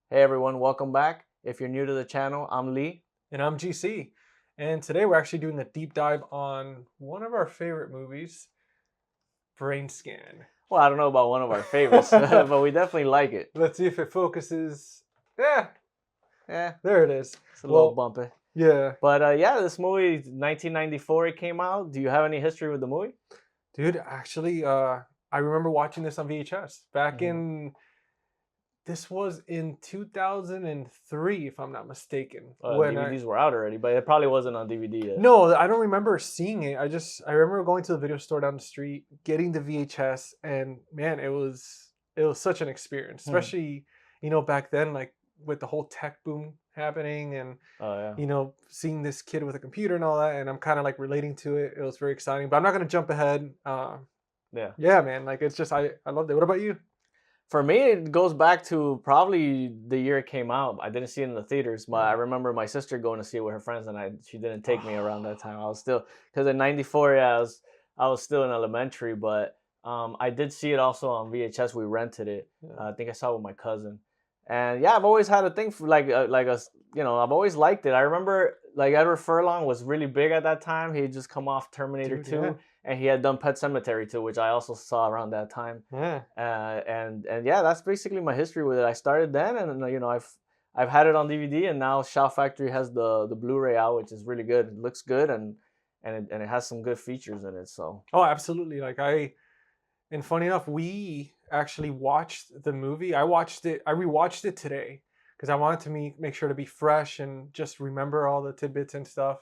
Hey everyone, welcome back. If you're new to the channel, I'm Lee. And I'm GC. And today we're actually doing a deep dive on one of our favorite movies, Brainscan. Well, I don't know about one of our favorites, but we definitely like it. Let's see if it focuses. Yeah, Yeah, there it is. it's a little bumpy. Yeah. But yeah, this movie, 1994, it came out. Do you have any history with the movie? Dude, actually, I remember watching this on VHS back in... This was in 2003, if I'm not mistaken. When DVDs were out already, but it probably wasn't on DVD yet. No, I don't remember seeing it. I remember going to the video store down the street, getting the VHS, and man, it was such an experience. Especially, back then, like with the whole tech boom happening, and seeing this kid with a computer and all that, and I'm kind of like relating to it. It was very exciting. But I'm not gonna jump ahead. Yeah, man. Like it's just I loved it. What about you? For me, it goes back to probably the year it came out. I didn't see it in the theaters, but I remember my sister going to see it with her friends, and she didn't take me around that time. I was still, because in '94, yeah, I was still in elementary, but I did see it also on VHS. We rented it. I think I saw it with my cousin, and yeah, I've always had a thing for I've always liked it. I remember like Edward Furlong was really big at that time. He had just come off Terminator 2. Yeah. And he had done Pet Sematary too, which I also saw around that time. Yeah. And yeah, that's basically my history with it. I started then, and I've had it on DVD, and now Shout Factory has the Blu-ray out, which is really good. It looks good, and it has some good features in it. So. Oh, absolutely! And funny enough, we actually watched the movie. I rewatched it today because I wanted to make sure to be fresh and just remember all the tidbits and stuff.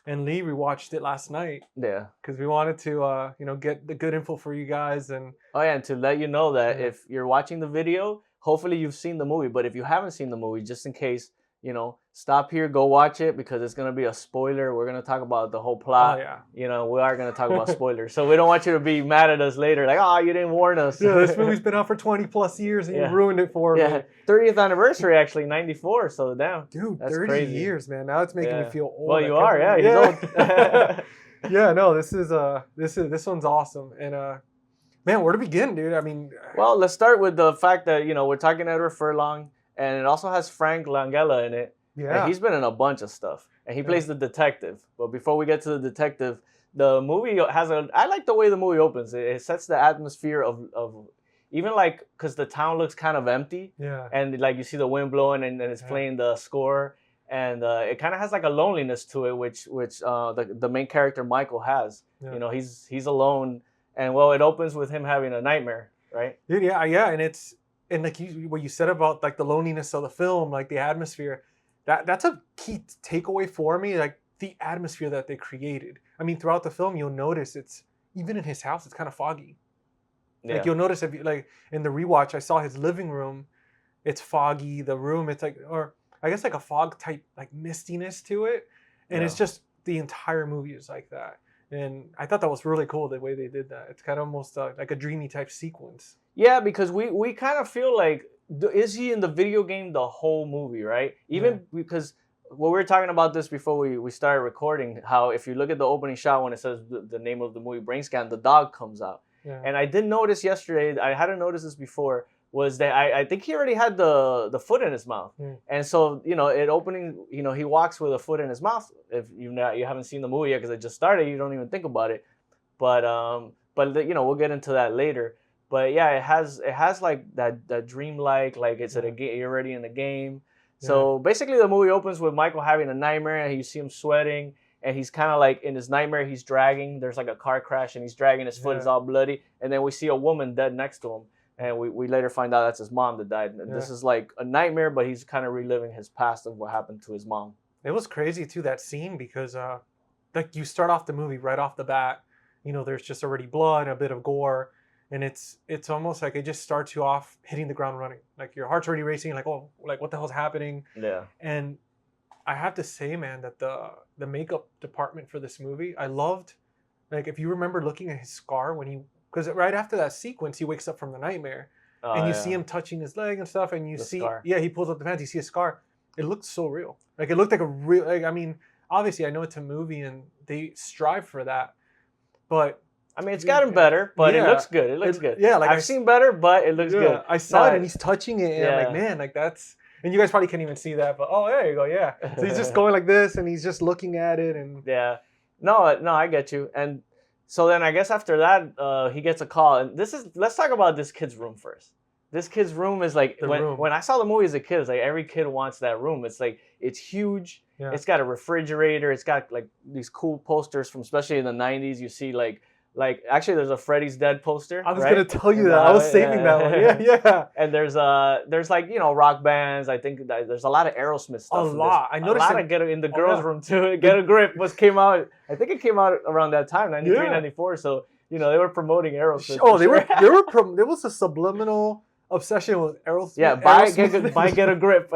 And Lee rewatched it last night. Yeah. Because we wanted to, get the good info for you guys. And and to let you know that if you're watching the video, hopefully you've seen the movie. But if you haven't seen the movie, just in case, stop here, go watch it, because it's going to be a spoiler. We're going to talk about the whole plot. Oh, yeah. We are going to talk about spoilers. So we don't want you to be mad at us later. Like, you didn't warn us. Yeah, this movie's been out for 20 plus years and you ruined it for me. 30th anniversary, actually, 94. So damn. Dude, that's 30 crazy. years, man. Now it's making me feel old. Well, you are, yeah. He's old. Yeah, no, this one's awesome. And man, where to begin, dude? I mean, well, let's start with the fact that, we're talking Edward Furlong, and it also has Frank Langella in it. Yeah. And he's been in a bunch of stuff. And he plays the detective. But before we get to the detective, the movie I like the way the movie opens. It sets the atmosphere of even like, because the town looks kind of empty. Yeah. And like you see the wind blowing, and it's playing the score. And it kind of has like a loneliness to it, which the main character, Michael, has. Yeah. He's alone. And well, it opens with him having a nightmare, right? Dude, yeah. And like what you said about like the loneliness of the film, like the atmosphere, that's a key takeaway for me, like the atmosphere that they created. I mean, throughout the film, you'll notice even in his house, it's kind of foggy. Yeah. Like you'll notice if like in the rewatch, I saw his living room, it's foggy. The room, it's like, or I guess like a fog type, like mistiness to it. And it's just the entire movie is like that. And I thought that was really cool the way they did that. It's kind of almost like a dreamy type sequence. Yeah, because we kind of feel like, is he in the video game the whole movie, right? Even because we were talking about this before we started recording, how if you look at the opening shot when it says the name of the movie, Brainscan, the dog comes out. Yeah. And I did notice yesterday, I hadn't noticed this before, was that I think he already had the foot in his mouth. And so, it opening, he walks with a foot in his mouth. If you haven't seen the movie yet because it just started, you don't even think about it. But we'll get into that later. But yeah, it has like that dreamlike, like it's you're already in the game. Yeah. So basically the movie opens with Michael having a nightmare, and you see him sweating, and he's kind of like in his nightmare, he's dragging. There's like a car crash, and he's dragging, his foot is all bloody. And then we see a woman dead next to him. And we later find out that's his mom that died. And this is like a nightmare, but he's kind of reliving his past of what happened to his mom. It was crazy too, that scene, because like you start off the movie right off the bat, there's just already blood, a bit of gore. And it's almost like it just starts you off hitting the ground running. Like your heart's already racing, like, oh, like what the hell's happening? Yeah. And I have to say, man, that the makeup department for this movie, I loved. Like if you remember looking at his scar because right after that sequence, he wakes up from the nightmare, and you see him touching his leg and stuff, and you see, scar. He pulls up the pants, you see a scar. It looked so real. Like it looked like a real. Like, I mean, obviously, I know it's a movie, and they strive for that, but. I mean, it's gotten better, but it looks good. It looks good. Yeah, like I've seen better, but it looks good. I saw it, and he's touching it, and I'm like, man, like that's And you guys probably can't even see that, but oh, there you go, yeah. So he's just going like this, and he's just looking at it, and yeah. No, I get you. And so then I guess after that, he gets a call, and let's talk about this kid's room first. This kid's room is like when I saw the movie as a kid, it's like every kid wants that room. It's like it's huge. Yeah. It's got a refrigerator. It's got like these cool posters from especially in the 90s. You see like actually there's a Freddy's Dead poster. I was gonna tell you that. I was saving that one. Yeah. And there's like rock bands. I think there's a lot of Aerosmith stuff. A lot. I noticed a lot of Get in the girls' room too. Get a Grip came out. I think it came out around that time, 93, 94. So they were promoting Aerosmith. Oh, there was a subliminal obsession with Aerosmith. Yeah, buy Get a Grip.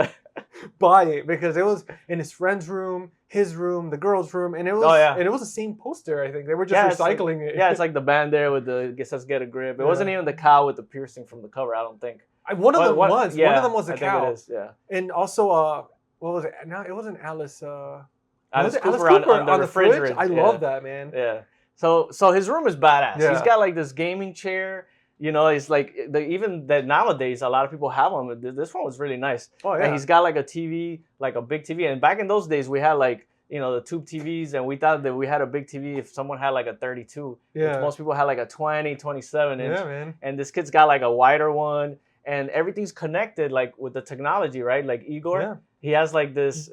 Buy it because it was in his friend's room, his room, the girl's room, and it was the same poster. I think they were just recycling it. Yeah, it's like the band there with it says Get a Grip. It wasn't even the cow with the piercing from the cover. I don't think. One of them was. Yeah, one of them was the cow. Think it is, yeah. And also, what was it? No, it wasn't Alice. Alice Cooper on the refrigerator. I love that, man. Yeah. So his room is badass. Yeah. He's got like this gaming chair. It's like even that nowadays a lot of people have them. This one was really nice. Oh yeah. And he's got like a TV, like a big TV. And back in those days, we had like the tube TVs, and we thought that we had a big TV if someone had like a 32. Yeah. Which most people had like a 27 inch. Yeah, man. And this kid's got like a wider one, and everything's connected like with the technology, right? Like Igor, he has like this,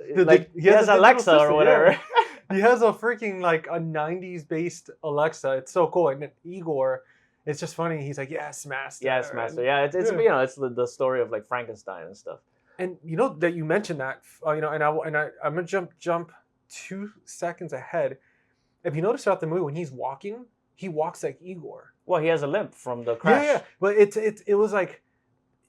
he has Alexa or whatever. Yeah. He has a freaking like a 90s based Alexa. It's so cool. And then Igor. It's just funny. He's like, yes, master. Yes, master. Yeah, it's it's the story of like Frankenstein and stuff. And that you mentioned that, and I'm gonna jump 2 seconds ahead. If you notice throughout the movie when he's walking, he walks like Igor. Well, he has a limp from the crash. Yeah. But it was like,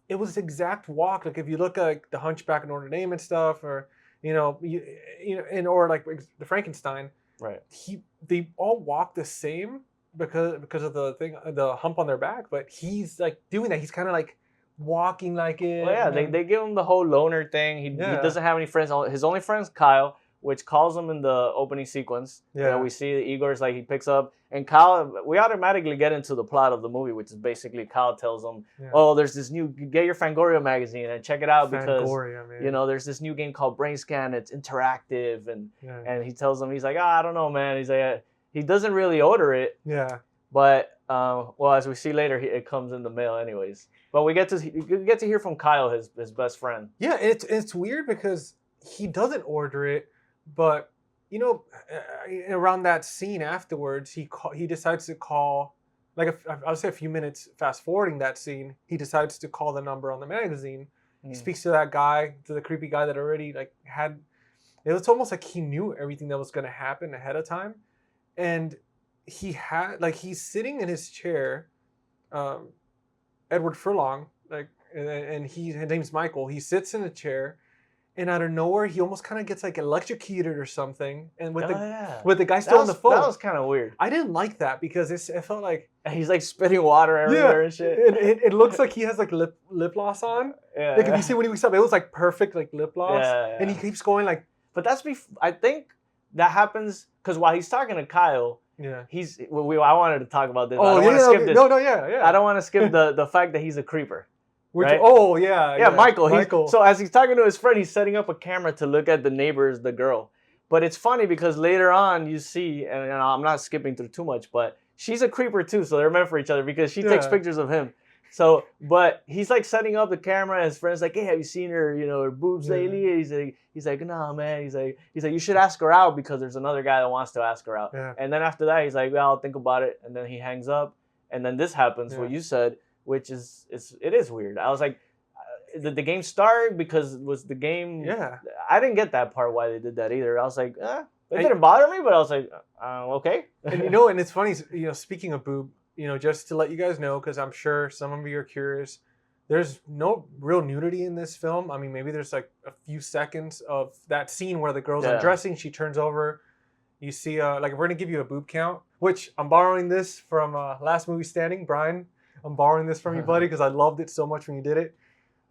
it was exact walk. Like if you look at like the Hunchback of Notre Dame and stuff, or or like the Frankenstein. Right. They all walk the same. Because of the hump on their back, but he's like doing that. He's kind of like walking like it. Well, yeah, they give him the whole loner thing. He doesn't have any friends. His only friend's Kyle, which calls him in the opening sequence. Yeah, we see Igor's like he picks up, and Kyle. We automatically get into the plot of the movie, which is basically Kyle tells him, "Oh, there's this new get your Fangoria magazine and check it out because there's this new game called Brainscan. It's interactive." And he tells him, he's like, I don't know, man. He's like. He doesn't really order it. Yeah. But as we see later, it comes in the mail anyways. But we get to hear from Kyle, his best friend. Yeah, it's weird because he doesn't order it, but around that scene afterwards, he decides to call. Like I would say a few minutes fast forwarding that scene, he decides to call the number on the magazine. He speaks to that guy, to the creepy guy that already like had. It was almost like he knew everything that was going to happen ahead of time. And he's sitting in his chair, Edward Furlong, and his name's Michael. He sits in a chair, and out of nowhere, he almost kind of gets like electrocuted or something. And with the guy still on the phone, that was kind of weird. I didn't like that because it felt like he's like spitting water everywhere and shit. It looks like he has like lip gloss on. Yeah. Like if you see when he wakes up, it was like perfect like lip gloss. Yeah. And he keeps going like. But I think that happens because while he's talking to Kyle, I wanted to talk about this. Oh, I don't want to skip this. No, yeah. I don't want to skip the fact that he's a creeper. Right? Oh, yeah. Yeah, Michael. So as he's talking to his friend, he's setting up a camera to look at the neighbors, the girl. But it's funny because later on you see, and I'm not skipping through too much, but she's a creeper too, so they're meant for each other because she takes pictures of him. So, but he's like setting up the camera, and his friend's like, "Hey, have you seen her? Her boobs lately?" He's like, "No, man." He's like, "You should ask her out because there's another guy that wants to ask her out." Yeah. And then after that, he's like, "Well, I'll think about it." And then he hangs up, and then this happens, what you said, which is it is weird. I was like, did the game start because was the game? Yeah. I didn't get that part why they did that either. I was like, it didn't bother me, but I was like, okay. And and it's funny, speaking of boob. Just to let you guys know, because I'm sure some of you are curious, there's no real nudity in this film. I mean, maybe there's like a few seconds of that scene where the girl's undressing, she turns over. You see, like, we're going to give you a boob count, which I'm borrowing this from Last Movie Standing. Brian, I'm borrowing this from you, buddy, because I loved it so much when you did it.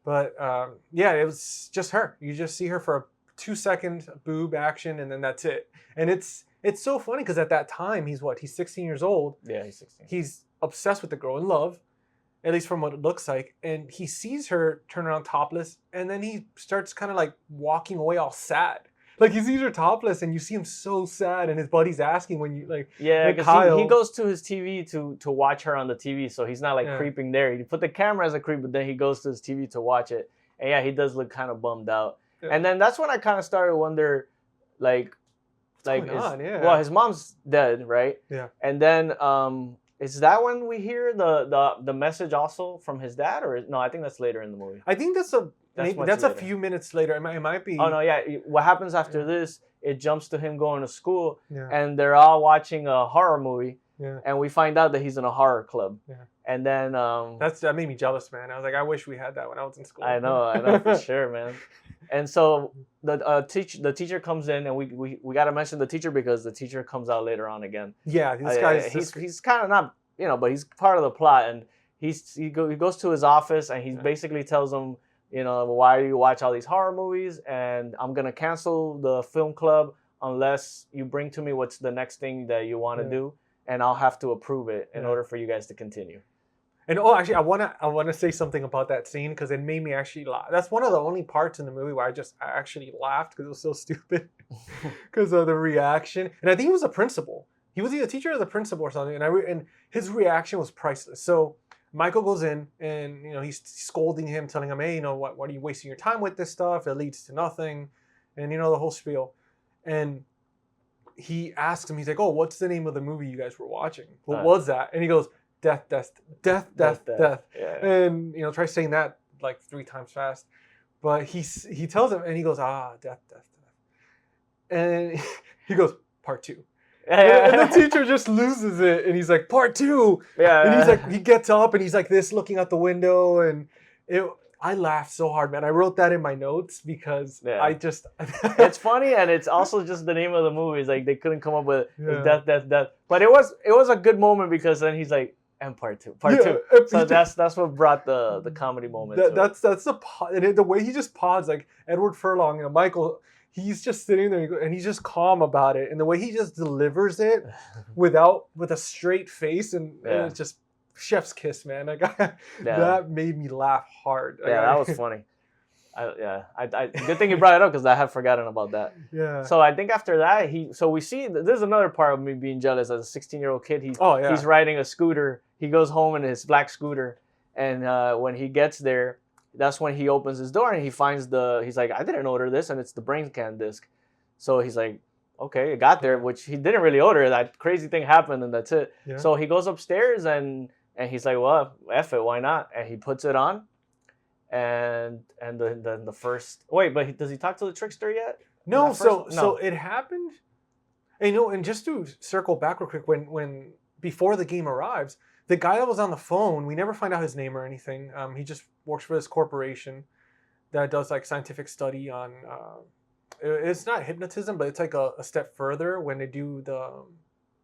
But, it was just her. You just see her for a 2-second boob action, and then that's it. And it's so funny because at that time, he's 16 years old. Yeah, he's 16. He's obsessed with the girl, in love. at least from what it looks like. And he sees her turn around topless, and then he starts kind of like walking away all sad. Like he sees her topless, and you see him so sad, and his buddy's asking when you like. Yeah, because he goes to his TV to watch her on the TV, so he's not like creeping there. He put the camera as a creep, but then he goes to his TV to watch it, and yeah, he does look kind of bummed out. Yeah. And then that's when I kind of started to wonder, well, his mom's dead, right? Yeah. And then is that when we hear the message also from his dad, or no? I think that's later in the movie. I think that's a few minutes later. It might be. Oh no, yeah. What happens after this? It jumps to him going to school, and they're all watching a horror movie, and we find out that he's in a horror club. Yeah. And then that made me jealous, man. I was like, I wish we had that when I was in school. I know for sure, man. And so the teacher comes in, and we got to mention the teacher because the teacher comes out later on again. Yeah, he's kind of not, but he's part of the plot, and he goes to his office, and he basically tells him, why do you watch all these horror movies? And I'm gonna cancel the film club unless you bring to me what's the next thing that you want to do, and I'll have to approve it in order for you guys to continue. And actually, I wanna say something about that scene because it made me actually laugh. That's one of the only parts in the movie where I actually laughed because it was so stupid because of the reaction. And I think he was a principal. He was either a teacher or the principal or something. And his reaction was priceless. So Michael goes in and he's scolding him, telling him, hey, what are you wasting your time with this stuff? It leads to nothing, and the whole spiel. And he asks him, he's like, oh, what's the name of the movie you guys were watching? What was that? And he goes, death. Yeah. And try saying that like 3 times fast. But he tells him, and he goes, death. And he goes, part 2. And the teacher just loses it, and he's like, part 2. Yeah. And he's like, he gets up, and he's like this, looking out the window, and I laughed so hard, man. I wrote that in my notes because I just... It's funny, and it's also just the name of the movie. It's like they couldn't come up with death. But it was a good moment because then he's like, and part 2. So that's what brought the comedy moment. That's the way he just paused, like Edward Furlong, Michael... He's just sitting there and he's just calm about it. And the way he just delivers it with a straight face and it's just chef's kiss, man. That made me laugh hard. Yeah, that was funny. Good thing you brought it up because I had forgotten about that. Yeah. So I think after that, we see, there's another part of me being jealous as a 16-year-old kid. He's riding a scooter. He goes home in his black scooter. And when he gets there, that's when he opens his door and he finds he's like, I didn't order this, and it's the Brainscan disc. So he's like, okay, it got there, which he didn't really order. That crazy thing happened, and that's it. Yeah. So he goes upstairs and he's like, well, F it, why not? And he puts it on, and then the first... Wait, but does he talk to the trickster yet? No, so it happened... And just to circle back real quick, when before the game arrives, the guy that was on the phone, we never find out his name or anything. He just works for this corporation that does like scientific study on. It's not hypnotism, but it's like a step further when they do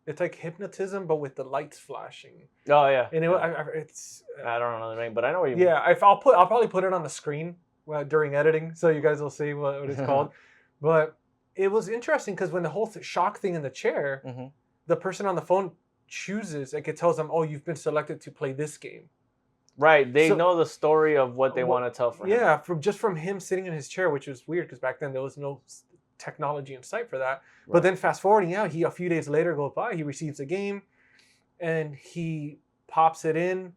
it's like hypnotism, but with the lights flashing. Oh yeah. And I don't know the name, but I know what you mean. Yeah, I'll probably put it on the screen during editing, so you guys will see what it's called. But it was interesting because when the whole shock thing in the chair, the person on the phone chooses, like it tells them, oh, you've been selected to play this game. Right, they know the story of what they want to tell for him. Yeah, from him sitting in his chair, which was weird because back then there was no technology in sight for that. Right. But then fast forwarding out, he a few days later goes by, he receives a game, and he pops it in,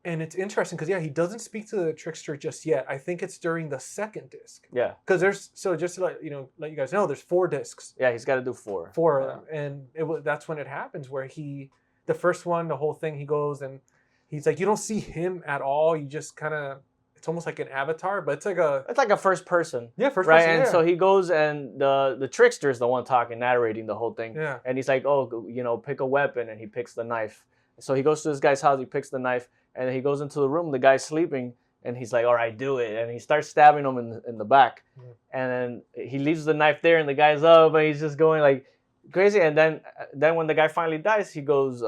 and it's interesting because he doesn't speak to the trickster just yet. I think it's during the second disc. Yeah, because just to let you guys know, there's 4 discs. Yeah, he's got to do 4. 4 of them, and that's when it happens where the first one, the whole thing, he goes and he's like, you don't see him at all. You just kind of, it's almost like an avatar, but it's like a first person. Yeah, first person. Right, and so he goes and the trickster is the one talking, narrating the whole thing. Yeah. And he's like, oh, pick a weapon, and he picks the knife. So he goes to this guy's house, he picks the knife, and he goes into the room, the guy's sleeping, and he's like, all right, do it. And he starts stabbing him in the back. Yeah. And then he leaves the knife there, and the guy's up, and he's just going like crazy. And then when the guy finally dies, he goes,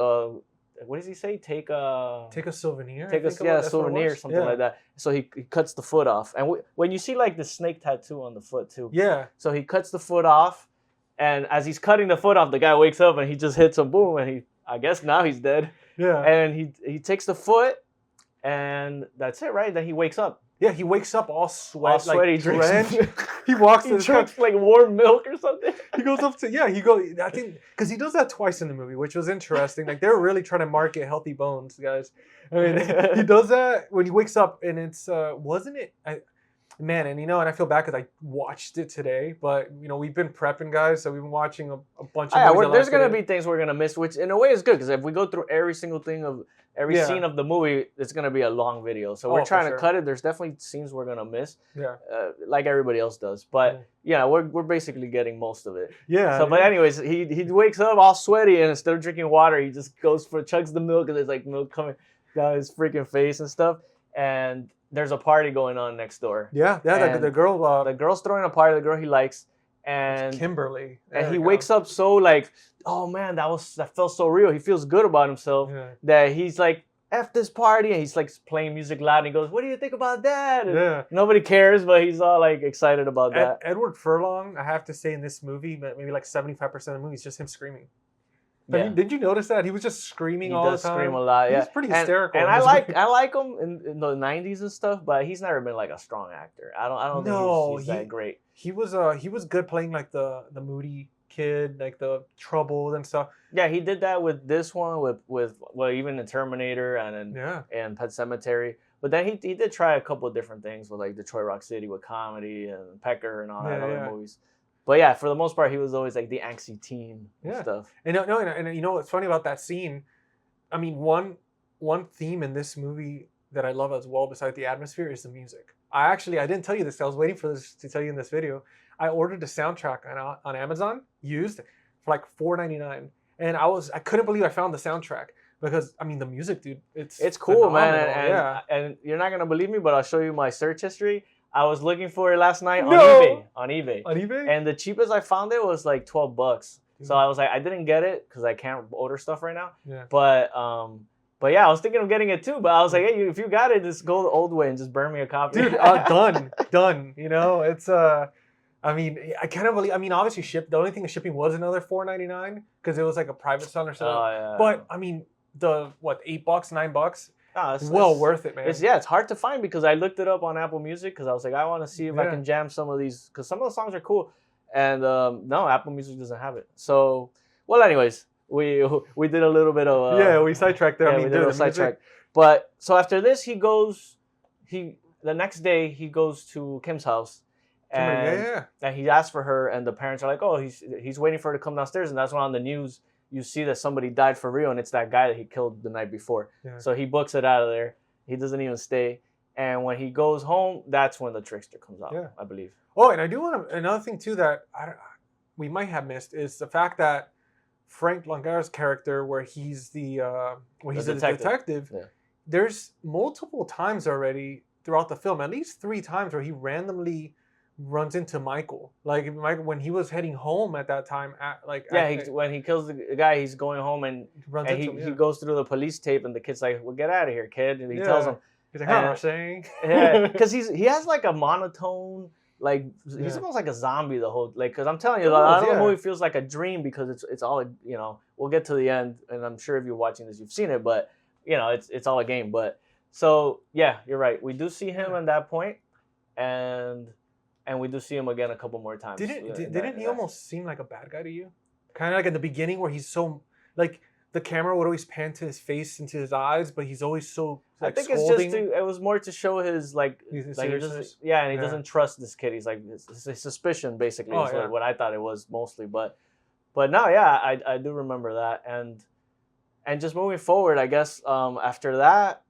what does he say? Take a souvenir. Souvenir, something like that. So he cuts the foot off. And when you see like the snake tattoo on the foot too. Yeah. So he cuts the foot off, and as he's cutting the foot off, the guy wakes up and he just hits him, boom, and I guess now he's dead. Yeah. And he takes the foot, and that's it, right? Then he wakes up. Yeah, he wakes up all sweaty, Sweaty, drinks. He walks He to the drinks like warm milk or something. He goes up to I think because he does that twice in the movie, which was interesting. Like they're really trying to market healthy bones, guys. I mean, he does that when he wakes up, and it's wasn't it? Man, and I feel bad because I watched it today, but we've been prepping, guys, so we've been watching a bunch of. Yeah, there's gonna be things we're gonna miss, which in a way is good because if we go through every single thing of every scene of the movie, it's gonna be a long video. So we're trying to cut it. There's definitely scenes we're gonna miss, like everybody else does. But we're basically getting most of it. Yeah. So, but anyways, he wakes up all sweaty, and instead of drinking water, he just chugs the milk, and there's like milk coming down his freaking face and stuff, and there's a party going on next door. Yeah, the girl. The girl's throwing a party. The girl he likes, and Kimberly. And he wakes up so like, oh man, that felt so real. He feels good about himself that he's like, F this party, and he's like playing music loud. And he goes, "What do you think about that?" And nobody cares, but he's all like excited about that. Edward Furlong, I have to say, in this movie, maybe like 75% of the movie is just him screaming. Did you notice that he was just screaming all the time? He does scream a lot. Yeah, he's pretty hysterical. And I like him in the '90s and stuff, but he's never been like a strong actor. I don't think he's that great. He was good playing like the moody kid, like the troubled and stuff. Yeah, he did that with this one, with even in Terminator and Pet Sematary. But then he did try a couple of different things with like Detroit Rock City with comedy and Pecker and all that other movies. But yeah, for the most part, he was always like the angsty teen and stuff. And what's funny about that scene? I mean, one theme in this movie that I love as well, besides the atmosphere, is the music. I didn't tell you this. I was waiting for this to tell you in this video. I ordered the soundtrack on Amazon used for like $4.99, and I couldn't believe I found the soundtrack because the music, dude, it's cool, man. And you're not gonna believe me, but I'll show you my search history. I was looking for it last night on eBay. And the cheapest I found it was like $12. So I was like, I didn't get it because I can't order stuff right now. Yeah. But yeah, I was thinking of getting it too. But I was like, hey, if you got it, just go the old way and just burn me a copy. Dude, done. It's I can't believe. Obviously, the only thing the shipping was another $4.99 because it was like a private son or something. Oh, yeah. But the $8, $9. It's worth it, man. It's hard to find because I looked it up on Apple Music because I was like, I want to see if I can jam some of these because some of the songs are cool, and no, Apple Music doesn't have it. So, well, anyways, we did a little bit of we sidetracked there. Yeah, we did a sidetrack. But so after this, the next day he goes to Kim's house, and he asks for her, and the parents are like, oh, he's waiting for her to come downstairs, and that's when on the news you see that somebody died for real, and it's that guy that he killed the night before. Yeah. So he books it out of there. He doesn't even stay. And when he goes home, that's when the trickster comes out, I believe. Oh, and I do want another thing, too, that we might have missed is the fact that Frank Langa's character, where he's the detective, there's multiple times already throughout the film, at least 3 times where he randomly runs into Michael. Like when he was heading home at that time, when he kills the guy, he's going home and he goes through the police tape, and the kid's like, "Well, get out of here, kid!" And he tells him, "He's like, I'm saying." Because he has like a monotone, like he's almost like a zombie the whole because I'm telling you, a lot of the movie feels like a dream because it's all We'll get to the end, and I'm sure if you're watching this, you've seen it, but it's all a game. But so yeah, you're right. We do see him at that point, and we do see him again a couple more times. Didn't he almost seem like a bad guy to you? Kind of like in the beginning where he's so like the camera would always pan to his face and to his eyes, but he's always so I think scolding. it was more to show his and he doesn't trust this kid. He's like his suspicion basically is what I thought it was mostly, but no, I do remember that, and just moving forward, I guess after that.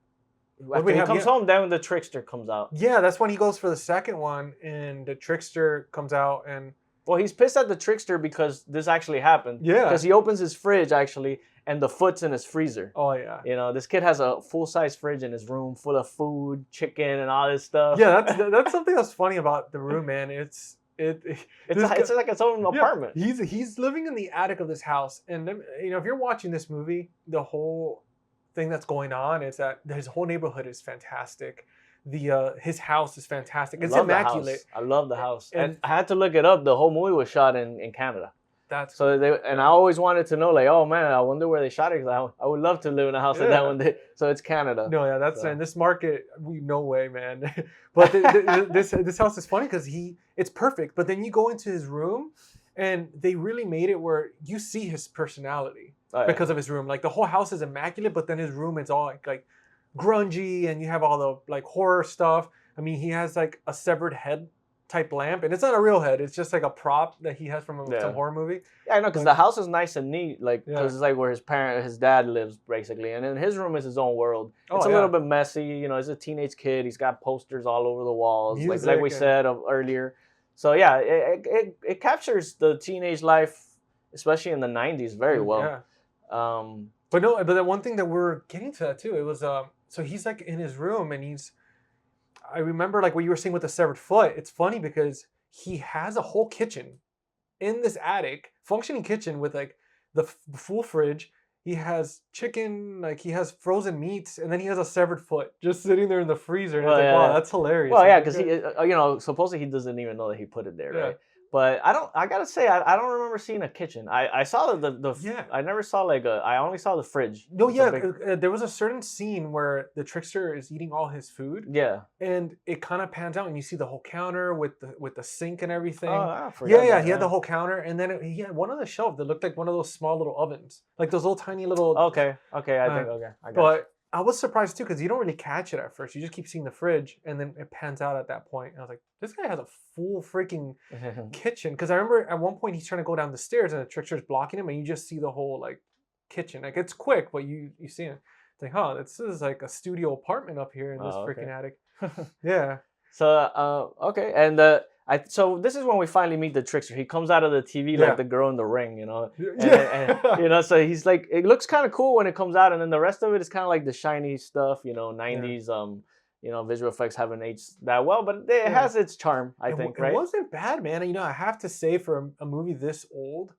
After he comes home, then the trickster comes out. Yeah, that's when he goes for the second one, and the trickster comes out, and well, he's pissed at the trickster because this actually happened. Yeah, because he opens his fridge actually, and the foot's in his freezer. Oh yeah, this kid has a full-size fridge in his room full of food, chicken, and all this stuff. Yeah, that's something that's funny about the room, man. It's like its own apartment. He's living in the attic of this house, and if you're watching this movie, the whole thing that's going on is that his whole neighborhood is fantastic. His house is fantastic. It's immaculate. I love the house. And I had to look it up. The whole movie was shot in Canada. That's so they, and I always wanted to know, like, oh man, I wonder where they shot it. Cause I would love to live in a house like that one day. So it's Canada. No, yeah, that's So. in this market. No way, man. But this house is funny because it's perfect. But then you go into his room, and they really made it where you see his personality because of his room. Like the whole house is immaculate, but then his room is all like grungy, and you have all the like horror stuff. I mean, he has like a severed head type lamp, and it's not a real head. It's just like a prop that he has from some horror movie. Yeah, I know, because the house is nice and neat, like because it's like where his dad lives basically, and then his room is his own world. It's a little bit messy, you know. He's a teenage kid. He's got posters all over the walls, like we said earlier. So yeah, it captures the teenage life, especially in the '90s, very well. Yeah. But the one thing that we're getting to that too, it was so he's like in his room, and I remember like what you were saying with the severed foot. It's funny because he has a whole kitchen in this attic, functioning kitchen with like the full fridge. He has chicken, like he has frozen meats, and then he has a severed foot just sitting there in the freezer. And wow, that's hilarious. Well, yeah, because he, supposedly he doesn't even know that he put it there, right? But I gotta say, I don't remember seeing a kitchen. I saw I never saw I only saw the fridge. No, there was a certain scene where the trickster is eating all his food. Yeah. And it kind of pans out, and you see the whole counter with the sink and everything. Oh, I forgot. Yeah, he had the whole counter, and then he had one on the shelf that looked like one of those small little ovens, like those little tiny little. Okay, I got but I was surprised too, because you don't really catch it at first. You just keep seeing the fridge, and then it pans out at that point. And I was like, this guy has a full freaking kitchen. Because I remember at one point he's trying to go down the stairs, and the trickster's blocking him, and you just see the whole like kitchen. Like it's quick, but you see it. It's like, this is like a studio apartment up here in this freaking attic. Yeah. So okay, and so this is when we finally meet the trickster. He comes out of the TV like the girl in the ring, you know. And so he's like, it looks kind of cool when it comes out, and then the rest of it is kind of like the shiny stuff, you know, 90s visual effects haven't aged that well, but it has its charm, I think, right? It wasn't bad, man. You know, I have to say, for a movie this old,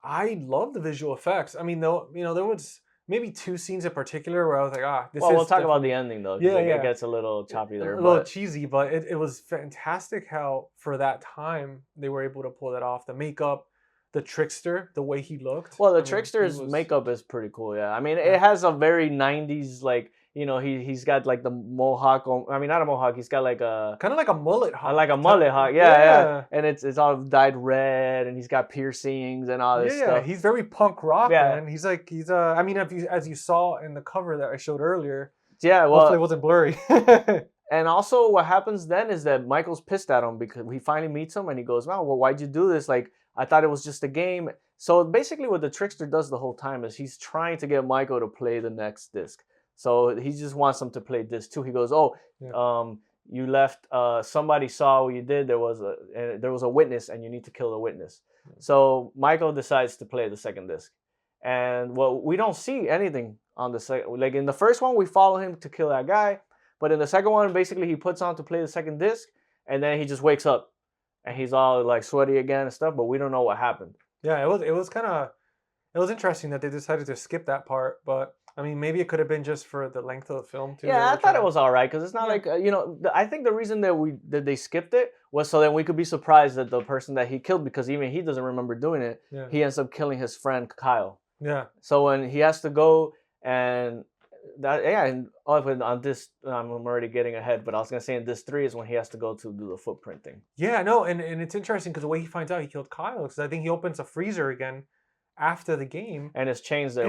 I love the visual effects. I mean, though, you know, there was maybe two scenes in particular where I was like, this is... Well, we'll talk about the ending, though. It gets a little choppy there. A little cheesy, but it was fantastic how, for that time, they were able to pull that off. The makeup, the trickster, the way he looked. Well, the trickster's makeup is pretty cool, yeah. I mean, it has a very 90s, like... You know, he's got like the mohawk. I mean, not a mohawk. He's got like a kind of like a mullet hawk. Like a mullet hawk, yeah. And it's all dyed red, and he's got piercings and all this stuff. Yeah, he's very punk rock, man. He's I mean, as you saw in the cover that I showed earlier. Yeah, well, hopefully it wasn't blurry. And also, what happens then is that Michael's pissed at him because he finally meets him, and he goes, "Wow, well, why'd you do this? Like, I thought it was just a game." So basically, what the trickster does the whole time is he's trying to get Michael to play the next disc. So he just wants them to play this too. He goes, you left. Somebody saw what you did. There was a witness, and you need to kill the witness. So Michael decides to play the second disc, and we don't see anything on the second. Like in the first one, we follow him to kill that guy, but in the second one, basically he puts on to play the second disc, and then he just wakes up, and he's all like sweaty again and stuff. But we don't know what happened. Yeah, it was interesting that they decided to skip that part, but. I mean, maybe it could have been just for the length of the film too. Yeah, I thought it was all right because it's not like I think the reason that they skipped it was so that we could be surprised that the person that he killed, because even he doesn't remember doing it. Yeah. He ends up killing his friend Kyle. Yeah. So when he has to go and on this, I'm already getting ahead, but I was gonna say in this 3 is when he has to go to do the footprint thing. Yeah, no, and it's interesting because the way he finds out he killed Kyle, because I think he opens a freezer again. After the game, and his chains there,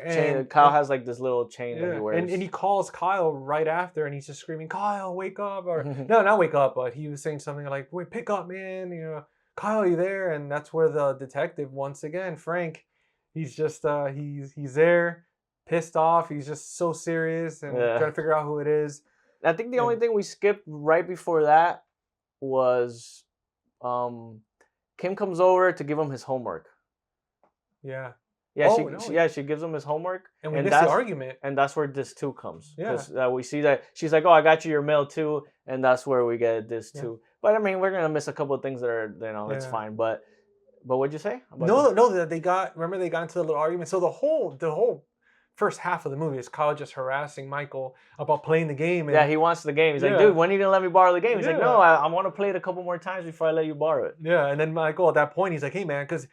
and Kyle has like this little chain that he wears, and he calls Kyle right after, and he's just screaming, "Kyle, wake up!" Or no, not wake up, but he was saying something like, "Wait, pick up, man! You know, Kyle, are you there?" And that's where the detective, once again, Frank, he's just he's there, pissed off. He's just so serious and trying to figure out who it is. I think the only thing we skipped right before that was, Kim comes over to give him his homework. Yeah. Yeah, she gives him his homework. And we missed the argument. And that's where this 2 comes. Yeah. We see that she's like, "Oh, I got you your mail too," and that's where we get this too. But I mean, we're gonna miss a couple of things that are, it's fine. But what'd you say? No, they got into the little argument. So the whole first half of the movie is Kyle just harassing Michael about playing the game. And, yeah, he wants the game. He's like, dude, when are you gonna let me borrow the game? He's like, no, I want to play it a couple more times before I let you borrow it. Yeah, and then Michael at that point, he's like, hey man, because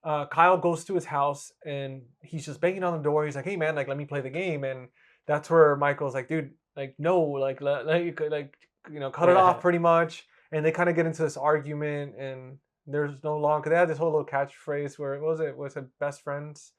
Kyle goes to his house and he's just banging on the door. He's like, hey man, like let me play the game. And that's where Michael's like, dude, like no, like cut it off pretty much. And they kind of get into this argument, and there's no longer. They had this whole little catchphrase where was it best friends,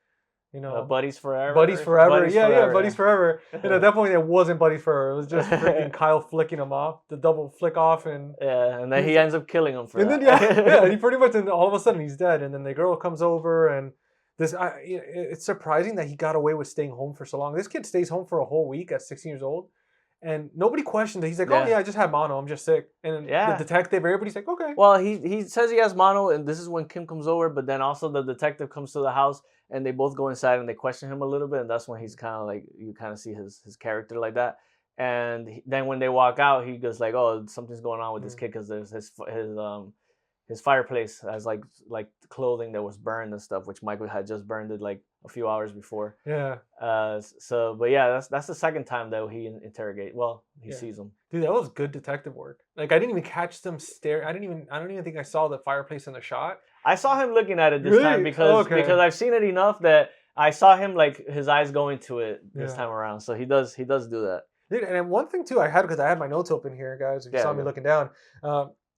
buddies forever. Buddies forever. Buddies forever, buddies forever. And at that point, it wasn't buddies forever. It was just freaking Kyle flicking him off, the double flick off, and and then he ends up killing him for that. Then he pretty much, and all of a sudden he's dead. And then the girl comes over, and it's surprising that he got away with staying home for so long. This kid stays home for a whole week at 16 years old. And nobody questioned it. He's like, oh yeah, I just had mono. I'm just sick. And the detective, everybody's like, okay. Well, he says he has mono, and this is when Kim comes over. But then also the detective comes to the house, and they both go inside and they question him a little bit. And that's when he's kind of like, you kind of see his character like that. And then when they walk out, he goes like, oh, something's going on with this kid because there's his fireplace has like clothing that was burned and stuff, which Michael had just burned it like a few hours before. Yeah. But yeah, that's the second time that he interrogates. Well, he sees him. Dude, that was good detective work. Like I didn't even catch them stare. I don't even think I saw the fireplace in the shot. I saw him looking at it this time because I've seen it enough that I saw him like his eyes going to it this time around. So he does do that. Dude, and one thing too, because I had my notes open here, guys. If you saw me looking down,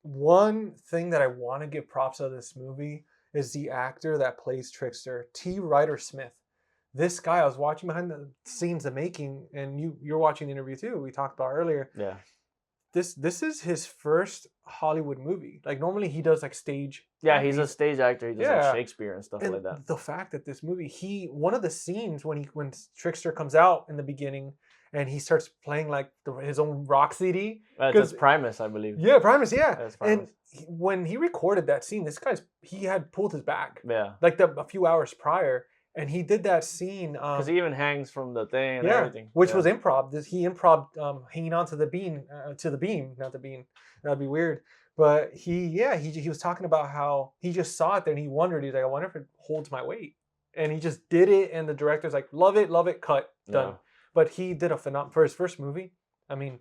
one thing that I want to give props of this movie is the actor that plays Trickster, T. Ryder Smith. This guy, I was watching behind the scenes of making, and you're watching the interview too. We talked about earlier. Yeah. This is his first Hollywood movie. Like normally he does like stage. Yeah, he's a stage actor. He does like Shakespeare and stuff like that. The fact that this movie, one of the scenes when Trickster comes out in the beginning, and he starts playing like his own rock CD. That's Primus, I believe. Yeah, Primus. Yeah, that's Primus. And when he recorded that scene, he had pulled his back. Yeah, like a few hours prior, and he did that scene because he even hangs from the thing and everything, which was improv. He improv hanging onto the beam, not the beam. That'd be weird. But he was talking about how he just saw it there and he wondered. He's like, I wonder if it holds my weight. And he just did it, and the director's like, love it, cut, done. Yeah. But he did for his first movie. I mean,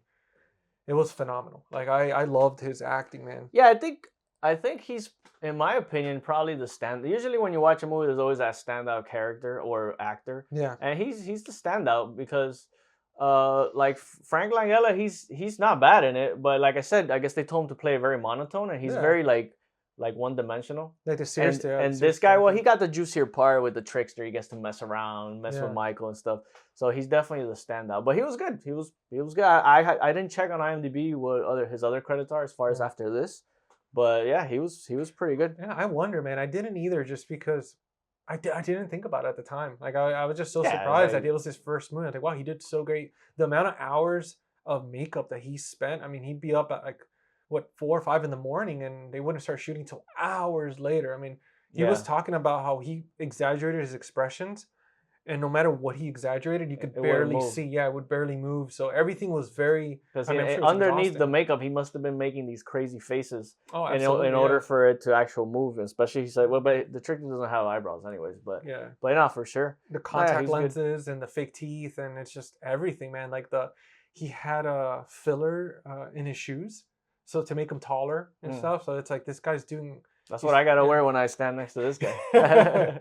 it was phenomenal. Like I loved his acting, man. Yeah, I think he's, in my opinion, probably the stand. Usually when you watch a movie, there's always that standout character or actor. Yeah. And he's the standout because, like Frank Langella, he's not bad in it, but like I said, I guess they told him to play very monotone, and he's very like one-dimensional. Like the serious. And this guy, well, he got the juicier part with the Trickster. He gets to mess around, with Michael and stuff. So he's definitely the standout. But he was good. He was good. I didn't check on IMDb what his other credits are as far as after this. But yeah, he was pretty good. Yeah, I wonder, man. I didn't either, just because I didn't think about it at the time. Like I was just so surprised that it was his first movie. I was like, wow, he did so great. The amount of hours of makeup that he spent. I mean, he'd be up at like 4 or 5 in the morning, and they wouldn't start shooting till hours later. I mean, he was talking about how he exaggerated his expressions, and no matter what he exaggerated, you could barely see. Yeah, it would barely move. So everything was very. Because underneath the makeup, he must have been making these crazy faces. Oh, absolutely. In order for it to actually move, especially he said, well, but the Trickster doesn't have eyebrows, anyways. But not for sure. The contact lenses and the fake teeth, and it's just everything, man. Like he had a filler in his shoes. So to make him taller and stuff. So it's like this guy's doing. That's what I gotta wear when I stand next to this guy.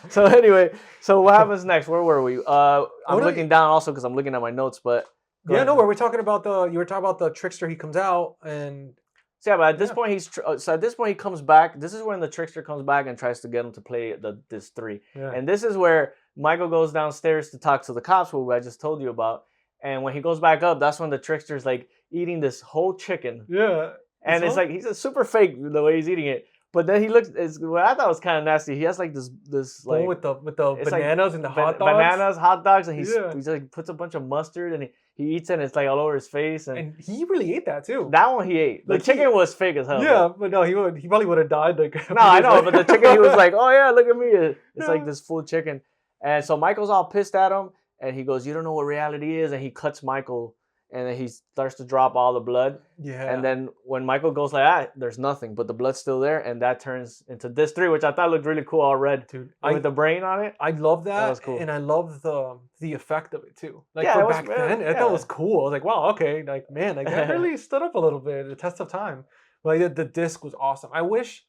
So anyway, so what happens next? Where were we? I'm looking down also because I'm looking at my notes. But where we're talking about you were talking about the Trickster. He comes out and. So yeah, but at this point at this point he comes back. This is when the Trickster comes back and tries to get him to play this 3. Yeah. And this is where Michael goes downstairs to talk to the cops, who I just told you about. And when he goes back up, that's when the Trickster's like eating this whole chicken. Yeah. And it's like, he's a super fake the way he's eating it. But then he looks, what I thought was kind of nasty. He has like this like. With the bananas and the hot dogs. Bananas, hot dogs. And he like puts a bunch of mustard and he eats it and it's like all over his face. And he really ate that too. That one he ate. The chicken was fake as hell. Yeah, but no, he probably would have died. Like, no, I know. But the chicken, he was like, oh yeah, look at me. It's like this full chicken. And so Michael's all pissed at him. And he goes, you don't know what reality is. And he cuts Michael and then he starts to drop all the blood. Yeah. And then when Michael goes like, there's nothing, but the blood's still there, and that turns into disc 3, which I thought looked really cool, all red, dude, with the brain on it. I love that. That was cool. And I love the effect of it too. Like Yeah, for it was back really- then, I thought it was cool. I was like, wow, okay, like man, like that really stood up a little bit, the test of time. Like the disc was awesome. I wish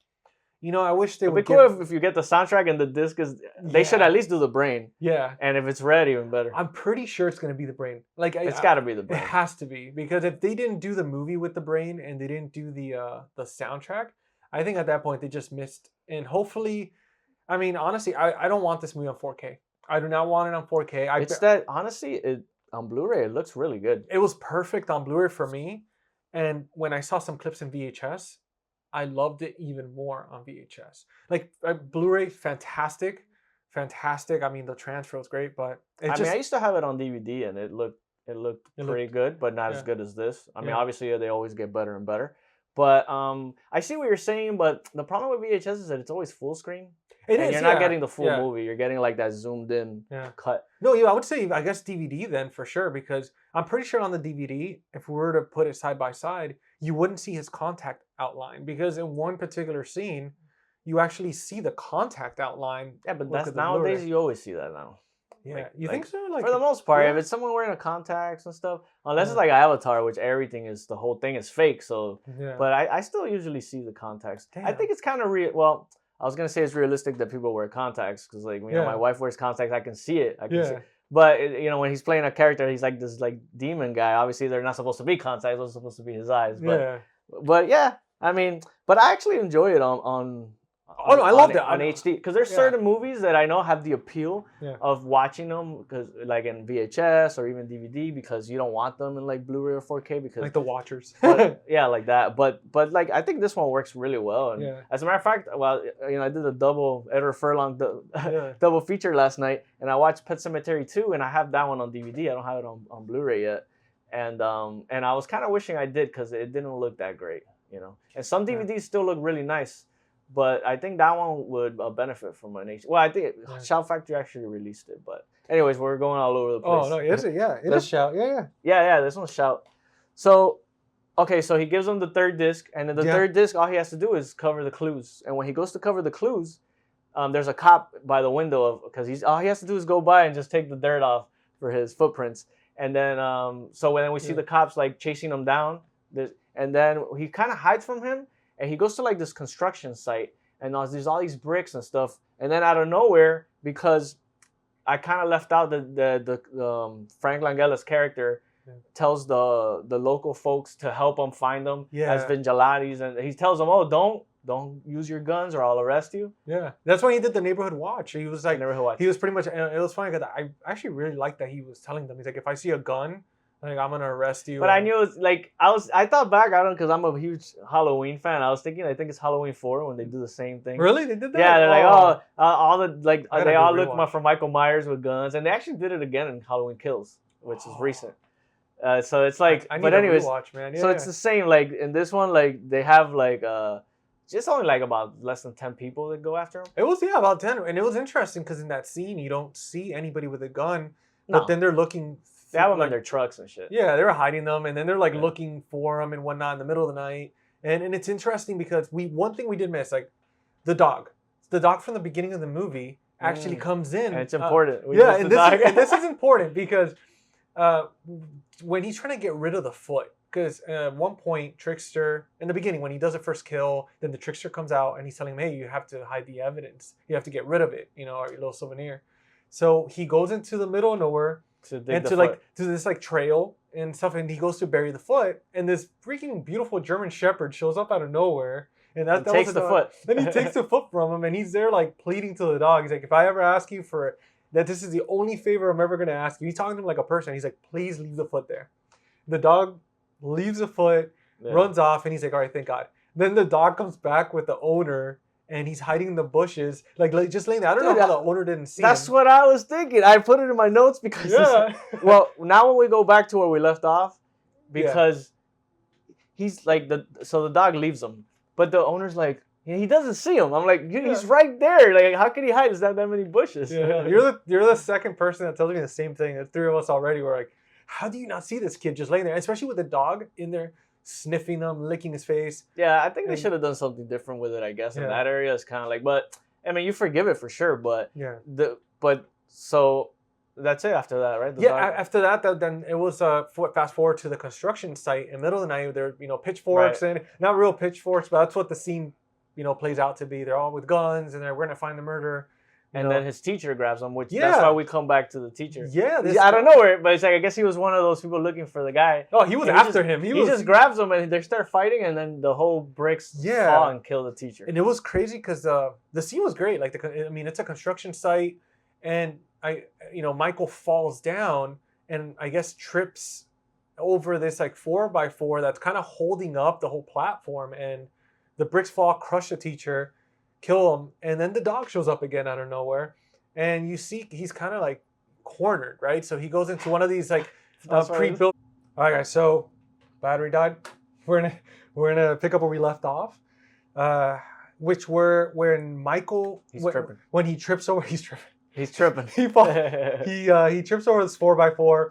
they It'd be would cool if you get the soundtrack and the disc is. They should Yeah. at least do the brain, Yeah. and if it's red, even better. I'm pretty sure it's gonna be the brain. Like It's got to be the It brain. has to be, because if they didn't do the movie with the brain and they didn't do the soundtrack, I think at that point they just missed. And hopefully, I mean, honestly, I don't want this movie on 4K. I do not want it on 4K. It's that honestly, on Blu-ray it looks really good. It was perfect on Blu-ray for me, and when I saw some clips in VHS, I loved it even more on VHS. Like Blu-ray, fantastic. I mean, the transfer was great, but I mean, I used to have it on DVD, and it looked pretty good, but not as Yeah. good as this. I mean, Yeah. obviously they always get better and better. But I see what you're saying, but the problem with VHS is that it's always full screen. It And is, you're not yeah. getting the full Yeah. movie. You're getting like that zoomed in Yeah. cut. No, yeah, I would say I guess DVD then for sure, because I'm pretty sure on the DVD, if we were to put it side by side, you wouldn't see his contact outline, because in one particular scene, you actually see the contact outline. Yeah, but look that's at the nowadays Blu-ray. you always see that now. Yeah, like- you like, think so? Like For the most part, yeah. if it's someone wearing a contacts and stuff, unless it's Yeah. like Avatar, which everything is the whole thing is fake. So, Yeah. but I still usually see the contacts. I Damn. think it's kind of real. Well, I was gonna say it's realistic that people wear contacts because like you know Yeah. my wife wears contacts. I can see it. I can see. Yeah. But you know when he's playing a character, he's like this like demon guy. Obviously, they're not supposed to be contacts. Those are supposed to be his eyes. But Yeah. but yeah, I mean, but I actually enjoy it on Oh, no, I loved it. on HD because there's Yeah. certain movies that I know have the appeal Yeah. of watching them because like in VHS or even DVD because you don't want them in like Blu-ray or 4K because Like the Watchers. but, yeah like that but like I think this one works really well and Yeah. as a matter of fact well you know I did a double Edward Furlong Yeah. double feature last night and I watched Pet Sematary 2 and I have that one on DVD. I don't have it on Blu-ray yet and I was kind of wishing I did because it didn't look that great, you know, and some Yeah. DVDs still look really nice. But I think that one would benefit from an HD. Well, I think Shout Factory actually released it. But anyways, we're going all over the place. Oh no, is it? Yeah, it Let's- is Shout. Yeah. Yeah, this one's Shout. So, okay, so he gives him the third disc, and then the Yeah. third disc, all he has to do is cover the clues. And when he goes to cover the clues, there's a cop by the window because all he has to do is go by and just take the dirt off for his footprints. And then, so when we see the cops like chasing him down, and then he kind of hides from him. And he goes to like this construction site, and there's all these bricks and stuff. And then out of nowhere, because I kind of left out the Frank Langella's character tells the local folks to help him find them as vigilantes, and he tells them, "Oh, don't use your guns or I'll arrest you." Yeah, that's when he did the neighborhood watch. He was like, Neighborhood watch. he was pretty much. It was funny because I actually really liked that he was telling them. He's like, if I see a gun, like I'm gonna arrest you. But I knew it was like I thought back. I don't because I'm a huge Halloween fan. I was thinking I think it's Halloween 4 when they do the same thing. Really, they did that. Yeah, they're like, all the like I gotta they do all a look rewatch. for Michael Myers with guns, and they actually did it again in Halloween Kills, which is recent. So it's like, I need but a anyways, rewatch, man. so it's the same. Like in this one, like they have like just only like about less than 10 people that go after him. It was about 10, and it was interesting because in that scene you don't see anybody with a gun, No. but then they're looking. They have them in their trucks and shit. Yeah, they were hiding them, and then they're like looking for them and whatnot in the middle of the night. And it's interesting because one thing we did miss, like the dog from the beginning of the movie actually comes in. And it's important. We Yeah, missed and the dog. this is important because when he's trying to get rid of the foot, because at one point Trickster, in the beginning when he does the first kill, then the Trickster comes out and he's telling him, hey, you have to hide the evidence. You have to get rid of it, you know, or your little souvenir. So he goes into the middle of nowhere to dig and the to foot. like to this like trail and stuff, and he goes to bury the foot, and this freaking beautiful German Shepherd shows up out of nowhere, and that takes was the foot. Then he takes the foot from him, and he's there like pleading to the dog. He's like, if I ever ask you for that, this is the only favor I'm ever gonna ask you. He's talking to him like a person. He's like, please leave the foot there. The dog leaves the foot, runs off, and he's like, all right, thank God. Then the dog comes back with the owner. And he's hiding in the bushes, like just laying there. I don't know how the owner didn't see That's him. what I was thinking. I put it in my notes because well, now when we go back to where we left off, because he's like the dog leaves him, but the owner's like he doesn't see him. I'm like he's right there. Like how can he hide? There's not that many bushes. Yeah, you're the second person that tells me the same thing. The three of us already were like, how do you not see this kid just laying there, especially with the dog in there sniffing him, licking his face? Yeah, I think they should have done something different with it. I guess in that area, it's kind of like, but I mean, you forgive it for sure, but so that's it after that, right? After that, then it was fast forward to the construction site in the middle of the night. There, pitchforks and not real pitchforks, but that's what the scene, plays out to be. They're all with guns, and we're gonna find the murderer. And then his teacher grabs him, which that's why we come back to the teacher. Yeah, I don't know where, but it's like I guess he was one of those people looking for the guy. Oh, he was after him. He just grabs him, and they start fighting, and then the whole bricks fall and kill the teacher. And it was crazy because the scene was great. Like it's a construction site, and Michael falls down and I guess trips over this like 4x4 that's kind of holding up the whole platform, and the bricks fall, crush the teacher, kill him, and then the dog shows up again out of nowhere, and you see he's kind of like cornered, right? So he goes into one of these like pre-built. All right, guys. So battery died. We're gonna pick up where we left off, which were when Michael when he trips over. He's tripping. He trips over this 4x4.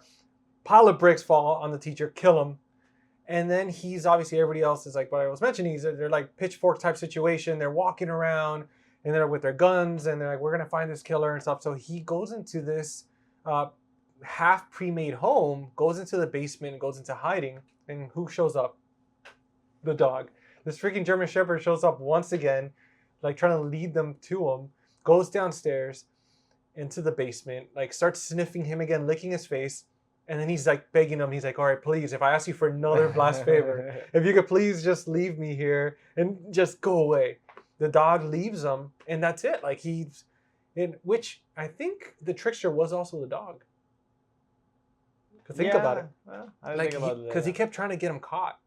Pile of bricks fall on the teacher, kill him. And then he's obviously, everybody else is like what I was mentioning. They're like pitchfork type situation. They're walking around and they're with their guns and they're like, we're going to find this killer and stuff. So he goes into this half pre-made home, goes into the basement and goes into hiding. And who shows up? The dog. This freaking German Shepherd shows up once again, like trying to lead them to him, goes downstairs into the basement, like starts sniffing him again, licking his face. And then he's like begging him. He's like, all right, please, if I ask you for another last favor, if you could please just leave me here and just go away. The dog leaves him, and that's it. Like which I think the trickster was also the dog. Think about it. Well, I didn't think about it. Because he kept trying to get him caught.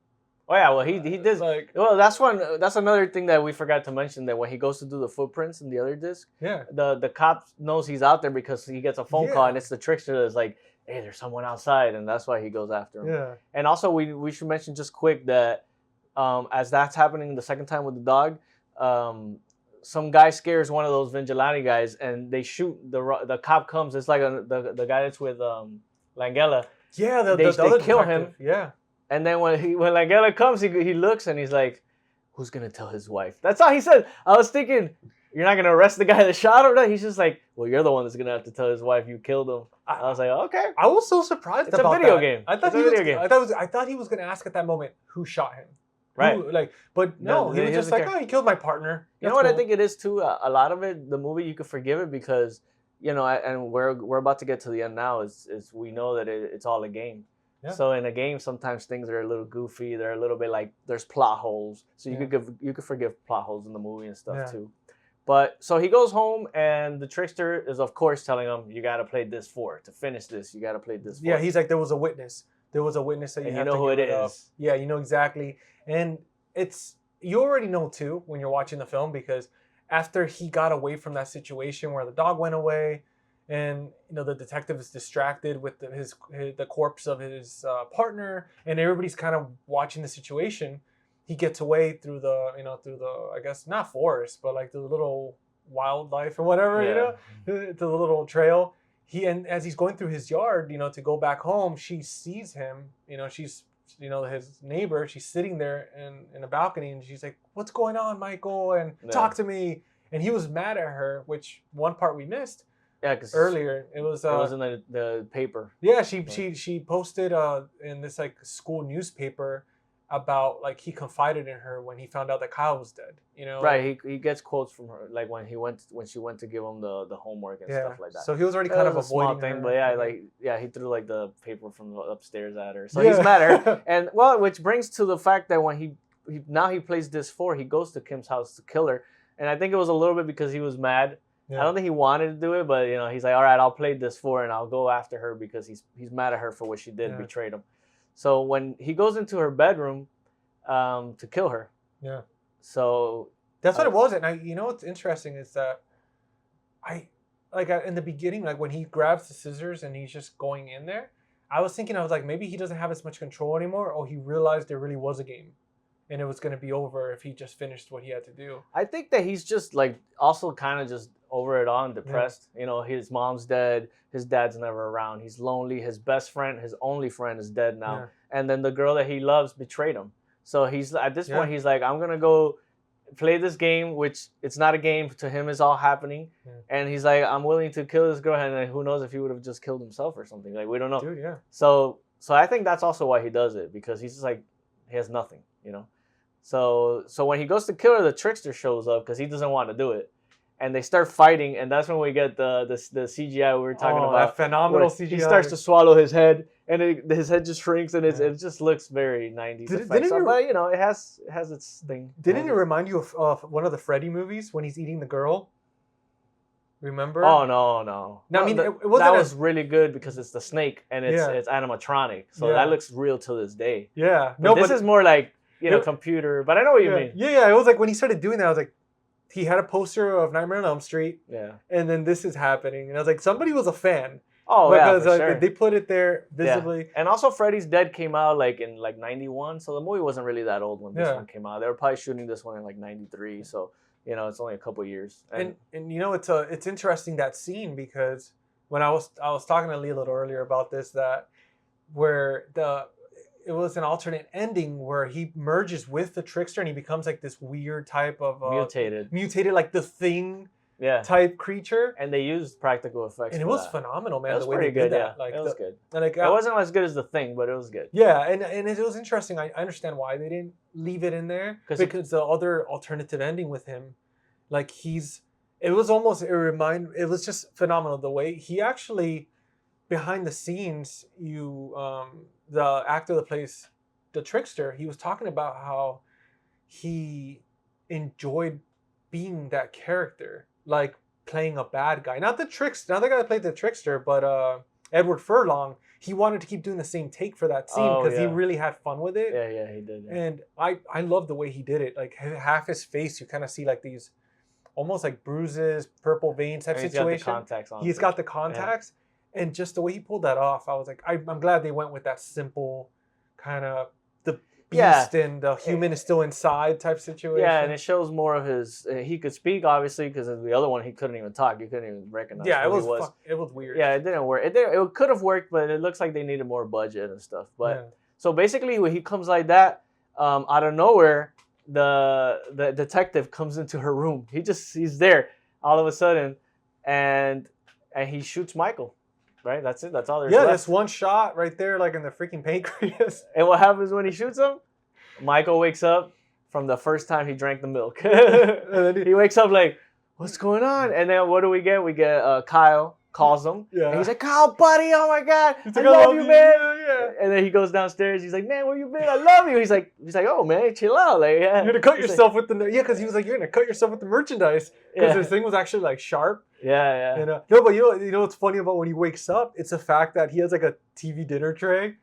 Oh yeah, well he did. Well, that's another thing that we forgot to mention, that when he goes to do the footprints in the other disc, the cop knows he's out there because he gets a phone call, and it's the trickster that's like, hey, there's someone outside, and that's why he goes after him. Yeah. And also, we should mention just quick that as that's happening the second time with the dog, some guy scares one of those vigilante guys, and they shoot. The cop comes. It's like the guy that's with Langella. Yeah, they other kill detective. him. Yeah. And then when Langella comes, he looks and he's like, who's gonna tell his wife? That's all he said. I was thinking, you're not gonna arrest the guy that shot him? No, he's just like, well, you're the one that's gonna have to tell his wife you killed him. I was like, okay. I was so surprised about that. It's a video game. I thought he was gonna ask at that moment who shot him. Right. But no, he was just like, oh, he killed my partner. You know what I think it is too? A lot of it, the movie, you could forgive it because, and we're about to get to the end now. Is we know that it's all a game. Yeah. So in a game, sometimes things are a little goofy. They're a little bit like there's plot holes. So you could forgive plot holes in the movie and stuff too. But so he goes home, and the trickster is of course telling him, "You got to play this to finish this. You got to play this." Yeah, he's like, there was a witness. There was a witness that you have to who it is. Up. Yeah, you know exactly, and you already know too when you're watching the film, because after he got away from that situation where the dog went away. And the detective is distracted with the corpse of his partner, and everybody's kind of watching the situation. He gets away through the I guess not forest, but like the little wildlife or whatever, to the little trail. And as he's going through his yard, to go back home, she sees him. She's his neighbor. She's sitting there in a balcony, and she's like, "What's going on, Michael? And talk to me." And he was mad at her, which one part we missed. Yeah, because earlier it was in the paper. Yeah, she posted in this like school newspaper about like he confided in her when he found out that Kyle was dead. Right. He gets quotes from her, like when she went to give him the homework and stuff like that. So he was already kind of a avoiding small thing, her. but he threw like the paper from upstairs at her. So he's mad at her, and which brings to the fact that when he plays this 4, he goes to Kim's house to kill her, and I think it was a little bit because he was mad. Yeah. I don't think he wanted to do it, but he's like, all right, I'll play this 4 and I'll go after her because he's mad at her for what she did, betrayed him. So when he goes into her bedroom to kill her, so that's what it was. And what's interesting is that in the beginning, like when he grabs the scissors and he's just going in there, I was like, maybe he doesn't have as much control anymore, or he realized there really was a game. And it was going to be over if he just finished what he had to do. I think that he's just like also kind of just over it all and depressed. You know, his mom's dead, his dad's never around, he's lonely, his best friend, his only friend is dead now, and then the girl that he loves betrayed him. So he's at this point he's like, I'm gonna go play this game, which it's not a game to him, is all happening, and he's like, I'm willing to kill this girl, and then who knows if he would have just killed himself or something, like, we don't know. Dude, So I think that's also why he does it, because he's just like, he has nothing, you know. So when he goes to kill her, the trickster shows up because he doesn't want to do it, and they start fighting, and that's when we get the CGI we were talking about. That phenomenal CGI. He starts to swallow his head, and his head just shrinks, and it just looks very 90s effects. But you know, it has its thing. Didn't it remind you of one of the Freddy movies when he's eating the girl? Remember? Oh no! I mean, it was really good because it's the snake and it's animatronic, so that looks real to this day. Yeah, but this is more like computer. But I know what you mean. Yeah. It was like when he started doing that, I was like, he had a poster of Nightmare on Elm Street. Yeah. And then this is happening, and I was like, somebody was a fan. Oh because for sure. They put it there visibly. Yeah. And also, Freddy's Dead came out like in like 91, so the movie wasn't really that old when this one came out. They were probably shooting this one in like 93, so. You know, it's only a couple years. And you know, it's interesting, that scene, because when I was talking to Lee a little earlier about this, that where it was an alternate ending where he merges with the trickster and he becomes like this weird type of mutated like the Thing type creature. And they used practical effects. And it was phenomenal, man. It was pretty good. Yeah, like, it was good. And like, it wasn't as good as The Thing, but it was good. Yeah, and it was interesting. I understand why they didn't leave it in there, because the other alternative ending with him, like it was just phenomenal the way he actually, behind the scenes, the actor that plays the trickster, he was talking about how he enjoyed being that character, like playing a bad guy, not the guy that played the trickster, but Edward Furlong. He wanted to keep doing the same take for that scene because he really had fun with it. Yeah, he did. Yeah. And I love the way he did it. Like half his face, you kind of see like these almost like bruises, purple veins type situation. He's got the contacts on. He's got the contacts, and just the way he pulled that off, I was like, I'm glad they went with that simple kind of the beast and the human is still inside type situation. Yeah, and it shows more of his. He could speak, obviously, because the other one he couldn't even talk. You couldn't even recognize. Yeah, it was weird. Yeah, it didn't work. It could have worked, but it looks like they needed more budget and stuff. But so basically, when he comes like that, out of nowhere, the detective comes into her room. He's there all of a sudden, and he shoots Michael. Right, that's it. That's all there's left. That's one shot right there, like in the freaking pancreas. And what happens when he shoots him? Michael wakes up from the first time he drank the milk. And then he wakes up like, what's going on? And then what do we get? We get Kyle calls him. Yeah. And he's like, Kyle, buddy, oh my God, I love you, man. Yeah. And then he goes downstairs. He's like, man, where you been? I love you. He's like, oh man, chill out. Like, you're gonna cut yourself with because he was like, you're gonna cut yourself with the merchandise because this thing was actually like sharp. Yeah. And, no, but you know what's funny about when he wakes up? It's the fact that he has like a TV dinner tray,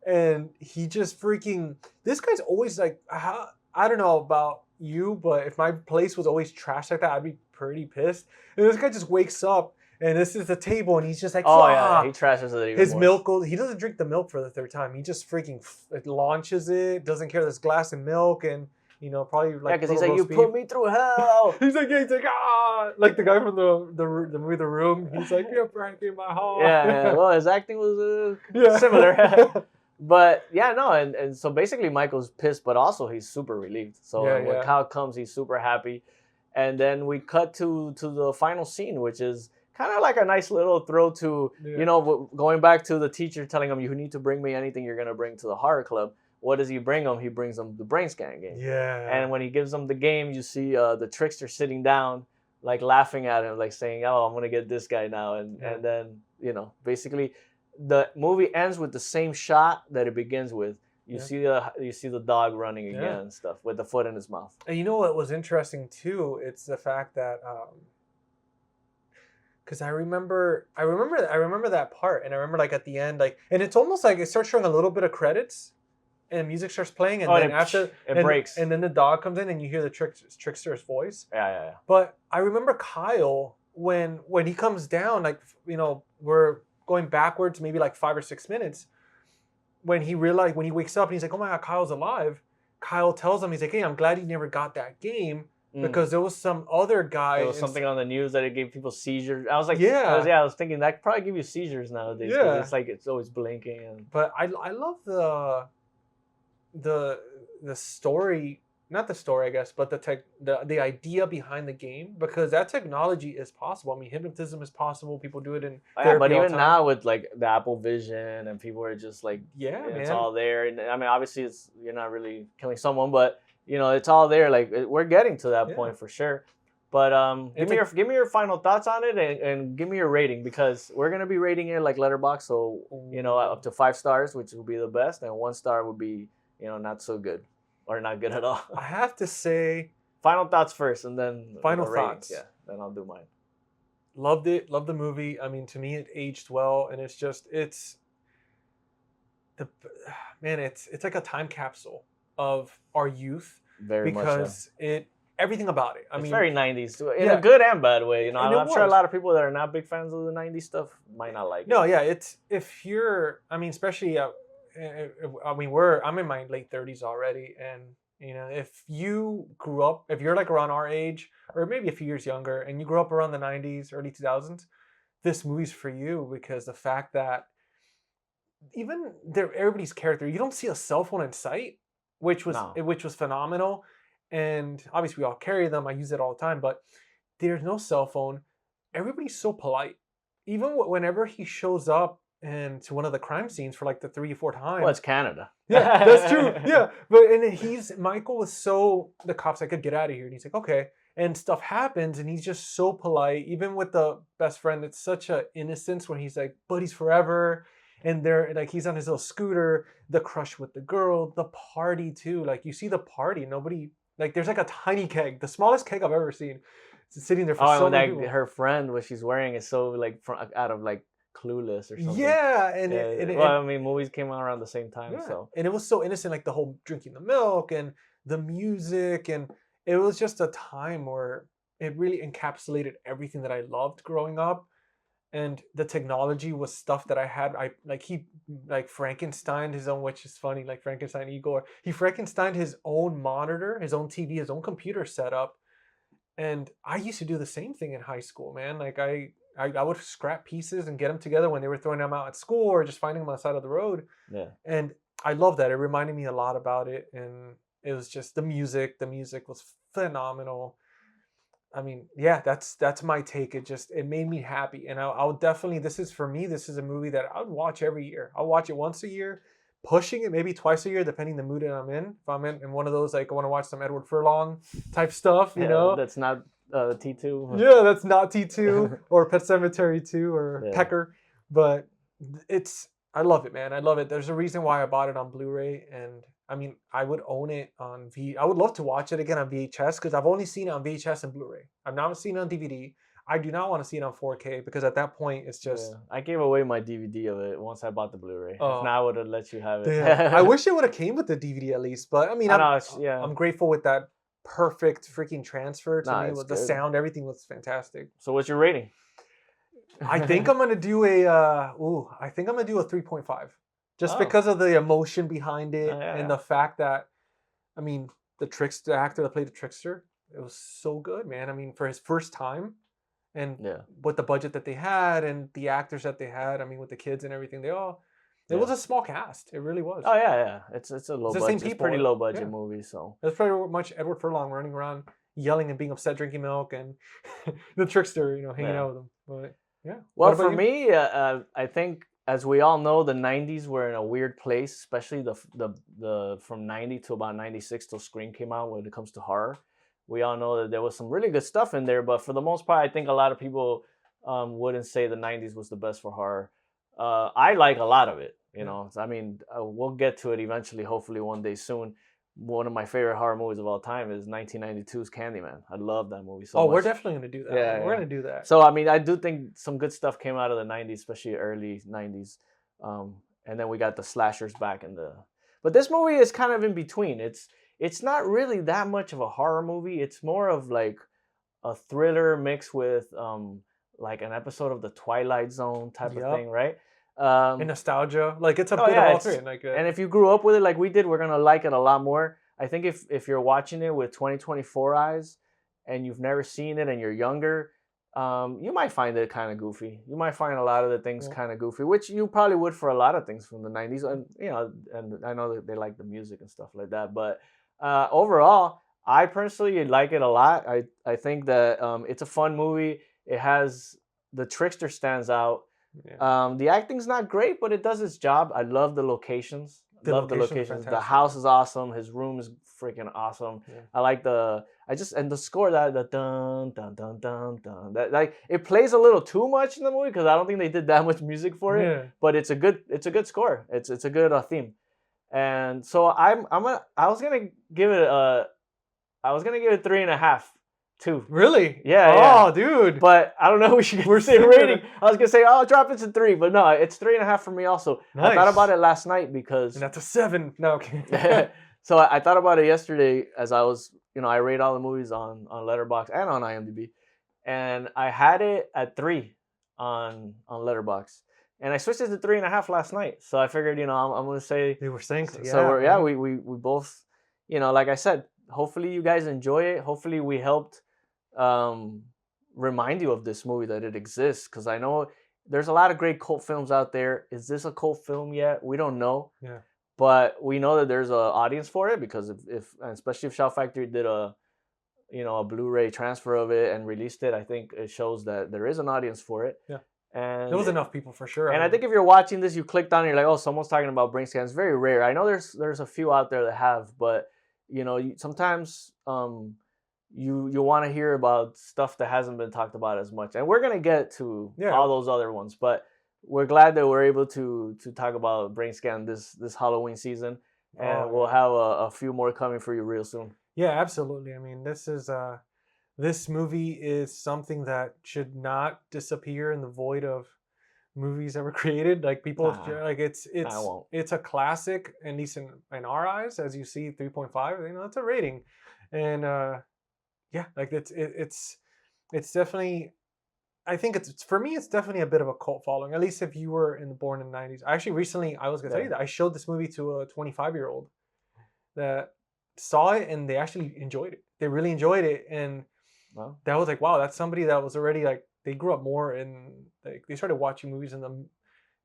and he just freaking. This guy's always like, I don't know about you, but if my place was always trash like that, I'd be pretty pissed. And this guy just wakes up, and this is the table, and he's just like, he trashes it even his more. Milk goes. He doesn't drink the milk for the third time. He just freaking launches it. Doesn't care. This glass of milk and. You know, probably like because he's like, you put me through hell. he's like like the guy from the movie The Room. He's like, you're breaking my heart. Yeah. Well, his acting was similar. But and so basically Michael's pissed, but also he's super relieved. So when Kyle comes, he's super happy, and then we cut to the final scene, which is kind of like a nice little throw to going back to the teacher telling him, you need to bring me anything you're gonna bring to the horror club. What does he bring him? He brings him the brain scan game. Yeah. And when he gives him the game, you see the trickster sitting down, like laughing at him, like saying, "Oh, I'm gonna get this guy now." And then basically, the movie ends with the same shot that it begins with. You see the dog running again and stuff with the foot in his mouth. And you know what was interesting too? It's the fact that because I remember that part, and I remember like at the end, like, and it's almost like it starts showing a little bit of credits. And music starts playing, and then after it breaks, and then the dog comes in, and you hear the trickster's voice. Yeah. But I remember Kyle when he comes down, like we're going backwards, maybe like 5 or 6 minutes. When he wakes up, and he's like, "Oh my God, Kyle's alive." Kyle tells him, he's like, "Hey, I'm glad you never got that game because there was some other guy. There was something on the news that it gave people seizures. I was like, Yeah. I was thinking that could probably give you seizures nowadays. 'Cause Yeah. it's like it's always blinking. And But I love the story, not the story, I guess, but the idea behind the game, because that technology is possible. I mean, hypnotism is possible. People do it in therapy but all even the time. now with like the Apple Vision and people are just like, Yeah, it's man. all there. And I mean, obviously, you're not really killing someone, but you know, it's all there. Like we're getting to that point for sure. But give me your final thoughts on it and give me your rating, because we're gonna be rating it like Letterboxd, so you know, up to 5 stars, which would be the best, and 1 star would be, you know, not so good or not good at all. I have to say, Final thoughts first, and then final ratings. thoughts. Yeah, then I'll do mine. Loved it. Loved the movie. I mean, to me, it aged well, and it's like a time capsule of our youth. Very much so. Because everything about it. It's very 90s in a good and bad way. You know, And I'm sure a lot of people that are not big fans of the 90s stuff might not like it. No, yeah, if you're, I mean, especially, I'm in my late 30s already, and you know, if you grew up, if you're like around our age, or maybe a few years younger, and you grew up around the 90s, early 2000s, this movie's for you, because the fact that even everybody's character, you don't see a cell phone in sight, which was phenomenal. And obviously we all carry them. I use it all the time, but there's no cell phone. Everybody's so polite. Even whenever he shows up to one of the crime scenes for like the 3 or 4 times. Well, it's Canada. Yeah, that's true. Yeah. But Michael was the cop's like, get out of here. And he's like, okay. And stuff happens and he's just so polite. Even with the best friend, it's such a innocence when he's like, buddies forever. And they're like, he's on his little scooter, the crush with the girl, the party too. Like you see the party, like there's like a tiny keg, the smallest keg I've ever seen, sitting there for so many people. Her friend, what she's wearing is so like out of like Clueless or something. Yeah, I mean, movies came out around the same time, so and it was so innocent, like the whole drinking the milk and the music, and it was just a time where it really encapsulated everything that I loved growing up. And the technology was stuff that I had. He Frankensteined his own, which is funny, like Frankenstein Igor. He Frankensteined his own monitor, his own TV, his own computer setup. And I used to do the same thing in high school, man. Like I would scrap pieces and get them together when they were throwing them out at school or just finding them on the side of the road. Yeah. And I love that. It reminded me a lot about it. And it was just the music. The music was phenomenal. I mean, yeah, that's my take. It made me happy. And I'll definitely, this is a movie that I would watch every year. I'll watch it once a year, pushing it maybe twice a year, depending the mood that I'm in. If I'm in one of those, like I want to watch some Edward Furlong type stuff, you know? That's not T2. Yeah, that's not T2 or Pet Sematary 2 or Pecker. But I love it, man. I love it. There's a reason why I bought it on Blu-ray, and I mean, I would own it on I would love to watch it again on VHS, because I've only seen it on VHS and Blu-ray. I've not seen it on DVD. I do not want to see it on 4K, because at that point it's just... Yeah. I gave away my DVD of it once I bought the Blu-ray. Oh. If not, I would have let you have it. I wish it would have came with the DVD at least, but I mean, I'm grateful with that perfect freaking transfer to me. With the sound, everything was fantastic. So what's your rating? I think I'm gonna do a 3.5. Just because of the emotion behind it and the fact that, I mean, the actor that played the trickster, it was so good, man. I mean, for his first time, and with the budget that they had and the actors that they had, I mean, with the kids and everything, it was a small cast. It really was. Oh yeah. It's a low budget. It's pretty low budget movie, so it's pretty much Edward Furlong running around yelling and being upset, drinking milk, and the trickster, hanging out with him. But yeah. Well, for me, I think, as we all know, the 90s were in a weird place, especially the from 90 to about 96 till Scream came out when it comes to horror. We all know that there was some really good stuff in there, but for the most part, I think a lot of people wouldn't say the 90s was the best for horror. I like a lot of it, you know. I mean, we'll get to it eventually, hopefully one day soon. One of my favorite horror movies of all time is 1992's Candyman. I love that movie so much. We're definitely going to do that. Yeah, we're going to do that. So, I mean, I do think some good stuff came out of the 90s, especially early 90s. And then we got the slashers back in the... But this movie is kind of in between. It's not really that much of a horror movie. It's more of like a thriller mixed with like an episode of the Twilight Zone type of thing, right? And nostalgia, like it's a bit of all three. And if you grew up with it like we did, we're gonna like it a lot more. I think if you're watching it with 2024 eyes, and you've never seen it and you're younger, you might find it kind of goofy. You might find a lot of the things kind of goofy, which you probably would for a lot of things from the 90s. And, and I know that they like the music and stuff like that. But overall, I personally like it a lot. I think that it's a fun movie. It has the trickster stands out. Yeah. The acting's not great, but it does its job. I love the locations. Love the locations. The house is awesome. His room is freaking awesome. Yeah. I like and the score that the dun dun dun dun dun that like it plays a little too much in the movie because I don't think they did that much music for it. Yeah. But it's a good score. It's a good theme. And so I was gonna give it 3.5. 2. Really? Yeah. Oh, dude. But I don't know. We should get the same rating. I was gonna say, I'll drop it to 3, but no, it's 3.5 for me also. Nice. I thought about it last night because. And that's a 7. No, okay. So I thought about it yesterday as I was, I rate all the movies on Letterboxd and on IMDb, and I had it at 3 on Letterboxd, and I switched it to 3.5 last night. So I figured, I'm gonna say they were saying so. Yeah. So we both, like I said, hopefully you guys enjoy it. Hopefully we helped remind you of this movie, that it exists, because I know there's a lot of great cult films out there. Is this a cult film yet? We don't know. Yeah. But we know that there's an audience for it, because especially if Shout Factory did a Blu-ray transfer of it and released it, I think it shows that there is an audience for it. Yeah. And there was enough people for sure. And I think if you're watching this, you clicked on it, you're like, oh, someone's talking about Brainscan. It's very rare. I know there's a few out there that have, but sometimes you want to hear about stuff that hasn't been talked about as much, and we're gonna get to all those other ones, but we're glad that we're able to talk about Brainscan this Halloween season, and we'll have a few more coming for you real soon. Yeah, absolutely. I mean, this movie is something that should not disappear in the void of movies that were created. Like people, it's a classic, at least in our eyes. As you see, 3.5. It's a rating, and it's definitely. I think for me, it's definitely a bit of a cult following. At least if you were born in the 90s. Actually, recently I was gonna tell you that I showed this movie to a 25-year-old that saw it, and they actually enjoyed it. They really enjoyed it, and that was like, wow, that's somebody that was already like, they grew up more in, like, they started watching movies in the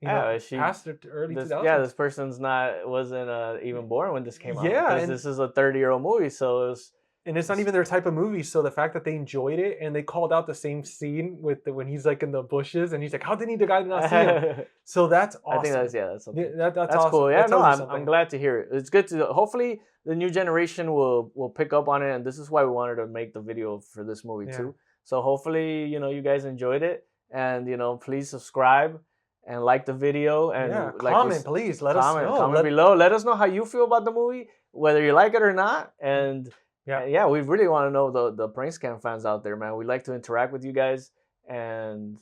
past the early 2000s. Yeah, this person's wasn't even born when this came out. Yeah, because this is a 30-year-old movie, so it was. And it's not even their type of movie, so the fact that they enjoyed it, and they called out the same scene when he's like in the bushes, and he's like, "How did the guy not see him?" So that's awesome. I think that's something. That's awesome. Cool. Yeah, I'm glad to hear it. It's good to. Hopefully, the new generation will pick up on it, and this is why we wanted to make the video for this movie too. So hopefully, you guys enjoyed it, and please subscribe and like the video, and comment, please. Let us know. Comment below. Let us know how you feel about the movie, whether you like it or not, and. Yeah, we really want to know the Brainscan fans out there, man. We like to interact with you guys, and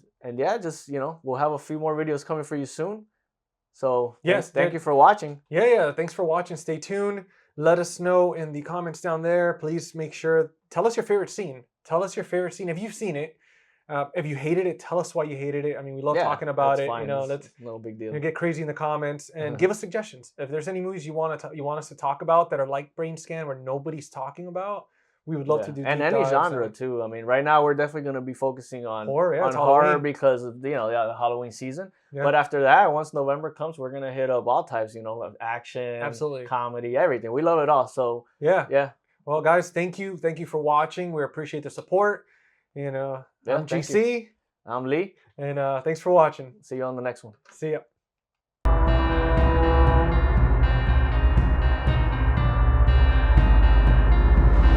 just we'll have a few more videos coming for you soon. So thank you for watching. Yeah, thanks for watching. Stay tuned. Let us know in the comments down there. Please make sure, tell us your favorite scene. Tell us your favorite scene if you've seen it. If you hated it, tell us why you hated it. I mean, we love talking about it. Fine. That's no big deal. Get crazy in the comments and give us suggestions. If there's any movies you want us to talk about that are like Brainscan, where nobody's talking about, we would love to do. And any genre too. I mean, right now we're definitely going to be focusing on horror because of the Halloween season. Yeah. But after that, once November comes, we're gonna hit up all types. Of action, absolutely, comedy, everything. We love it all. So yeah. Well, guys, thank you for watching. We appreciate the support. I'm GC. I'm Lee. And thanks for watching. See you on the next one. See ya.